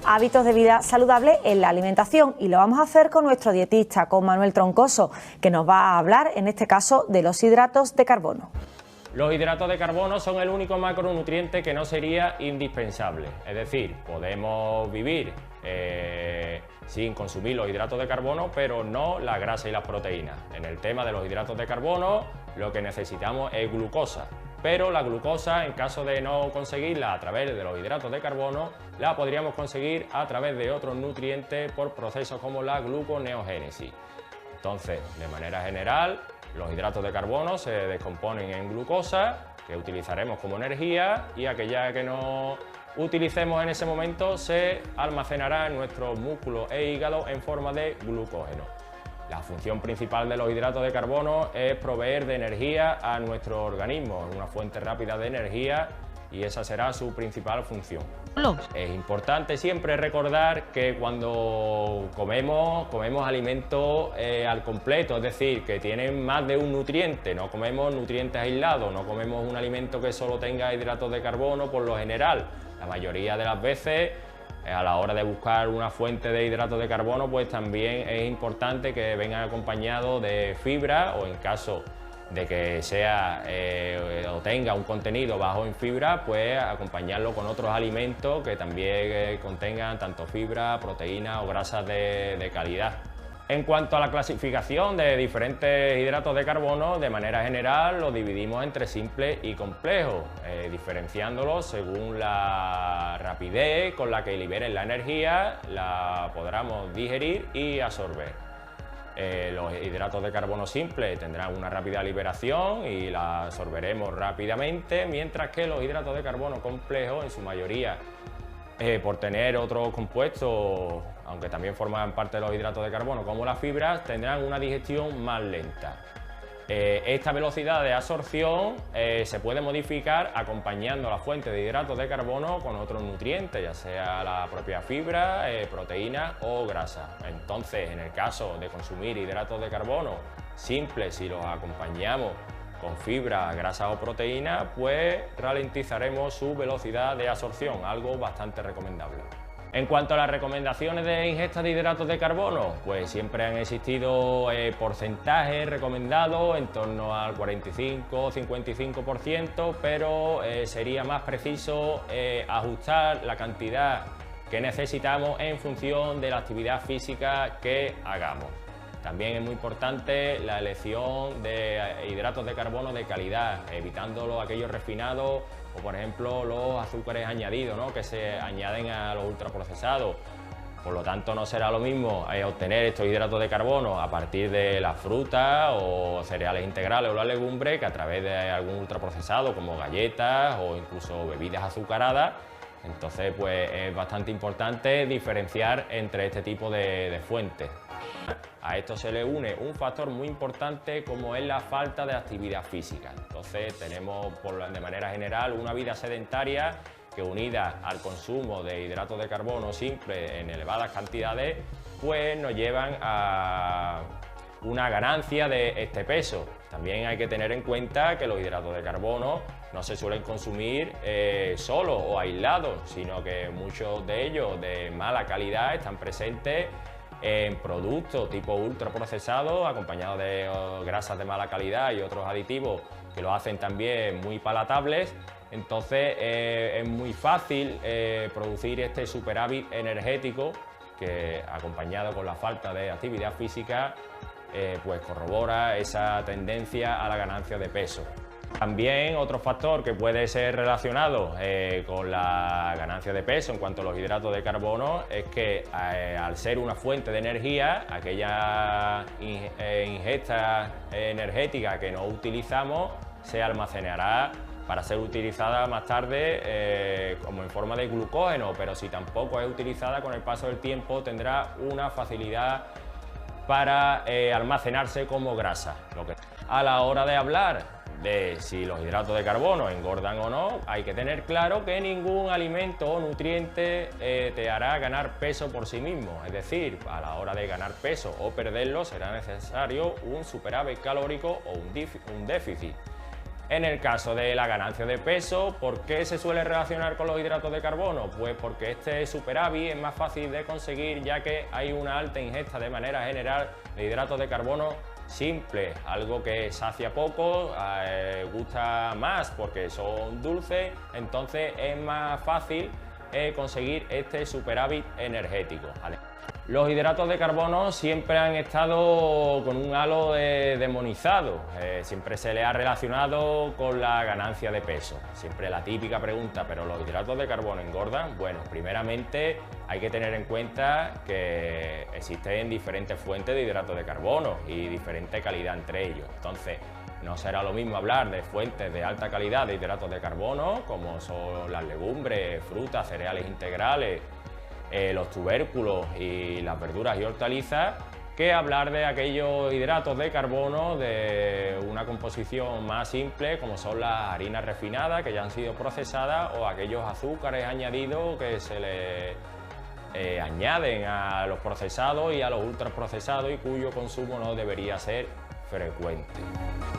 hábitos de vida saludable en la alimentación, y lo vamos a hacer con nuestro dietista, con Manuel Troncoso, que nos va a hablar en este caso de los hidratos de carbono. Los hidratos de carbono son el único macronutriente que no sería indispensable, es decir, podemos vivir sin consumir los hidratos de carbono, pero no la grasa y las proteínas. En el tema de los hidratos de carbono, lo que necesitamos es glucosa, pero la glucosa, en caso de no conseguirla a través de los hidratos de carbono, la podríamos conseguir a través de otros nutrientes por procesos como la gluconeogénesis. Entonces, de manera general, los hidratos de carbono se descomponen en glucosa, que utilizaremos como energía, y aquella que no utilicemos en ese momento se almacenará en nuestros músculos e hígado en forma de glucógeno. La función principal de los hidratos de carbono es proveer de energía a nuestro organismo, una fuente rápida de energía, y esa será su principal función. Es importante siempre recordar que cuando comemos alimentos al completo, es decir, que tienen más de un nutriente, no comemos nutrientes aislados, no comemos un alimento que solo tenga hidratos de carbono por lo general. La mayoría de las veces, a la hora de buscar una fuente de hidratos de carbono, pues también es importante que vengan acompañados de fibra, o en caso de que sea o tenga un contenido bajo en fibra, pues acompañarlo con otros alimentos que también contengan tanto fibra, proteínas o grasas de calidad. En cuanto a la clasificación de diferentes hidratos de carbono, de manera general los dividimos entre simples y complejos, diferenciándolos según la rapidez con la que liberen la energía, la podamos digerir y absorber. Los hidratos de carbono simples tendrán una rápida liberación y la absorberemos rápidamente, mientras que los hidratos de carbono complejos, en su mayoría, por tener otros compuestos, aunque también forman parte de los hidratos de carbono, como las fibras, tendrán una digestión más lenta. Esta velocidad de absorción se puede modificar acompañando la fuente de hidratos de carbono con otros nutrientes, ya sea la propia fibra, proteína o grasa. Entonces, en el caso de consumir hidratos de carbono simples, si los acompañamos con fibra, grasa o proteína, pues ralentizaremos su velocidad de absorción, algo bastante recomendable. En cuanto a las recomendaciones de ingesta de hidratos de carbono, pues siempre han existido porcentajes recomendados en torno al 45-55%, pero sería más preciso ajustar la cantidad que necesitamos en función de la actividad física que hagamos. También es muy importante la elección de hidratos de carbono de calidad, evitando aquellos refinados o, por ejemplo, los azúcares añadidos, ¿no?, que se añaden a los ultraprocesados. Por lo tanto, no será lo mismo obtener estos hidratos de carbono a partir de las frutas o cereales integrales o la legumbre que a través de algún ultraprocesado como galletas o incluso bebidas azucaradas. Entonces, pues es bastante importante diferenciar entre este tipo de fuentes. A esto se le une un factor muy importante como es la falta de actividad física. Entonces tenemos de manera general una vida sedentaria que, unida al consumo de hidratos de carbono simple en elevadas cantidades, pues nos llevan a una ganancia de este peso. También hay que tener en cuenta que los hidratos de carbono no se suelen consumir solos o aislados, sino que muchos de ellos de mala calidad están presentes en productos tipo ultraprocesados, acompañados de grasas de mala calidad y otros aditivos que lo hacen también muy palatables. Entonces es muy fácil producir este superávit energético que, acompañado con la falta de actividad física, pues corrobora esa tendencia a la ganancia de peso. También otro factor que puede ser relacionado con la ganancia de peso en cuanto a los hidratos de carbono es que al ser una fuente de energía, aquella ingesta energética que no utilizamos se almacenará para ser utilizada más tarde como en forma de glucógeno, pero si tampoco es utilizada, con el paso del tiempo tendrá una facilidad para almacenarse como grasa. A la hora de hablar de si los hidratos de carbono engordan o no, hay que tener claro que ningún alimento o nutriente te hará ganar peso por sí mismo. Es decir, a la hora de ganar peso o perderlo será necesario un superávit calórico o un déficit. En el caso de la ganancia de peso, ¿por qué se suele relacionar con los hidratos de carbono? Pues porque este superávit es más fácil de conseguir, ya que hay una alta ingesta de manera general de hidratos de carbono simples, algo que sacia poco, gusta más porque son dulces, entonces es más fácil conseguir este superávit energético, ¿vale? Los hidratos de carbono siempre han estado con un halo demonizado, siempre se le ha relacionado con la ganancia de peso. Siempre la típica pregunta, ¿pero los hidratos de carbono engordan? Bueno, primeramente hay que tener en cuenta que existen diferentes fuentes de hidratos de carbono y diferente calidad entre ellos. Entonces, no será lo mismo hablar de fuentes de alta calidad de hidratos de carbono, como son las legumbres, frutas, cereales integrales, los tubérculos y las verduras y hortalizas, que hablar de aquellos hidratos de carbono de una composición más simple, como son las harinas refinadas que ya han sido procesadas, o aquellos azúcares añadidos que se le añaden a los procesados y a los ultraprocesados y cuyo consumo no debería ser frecuente.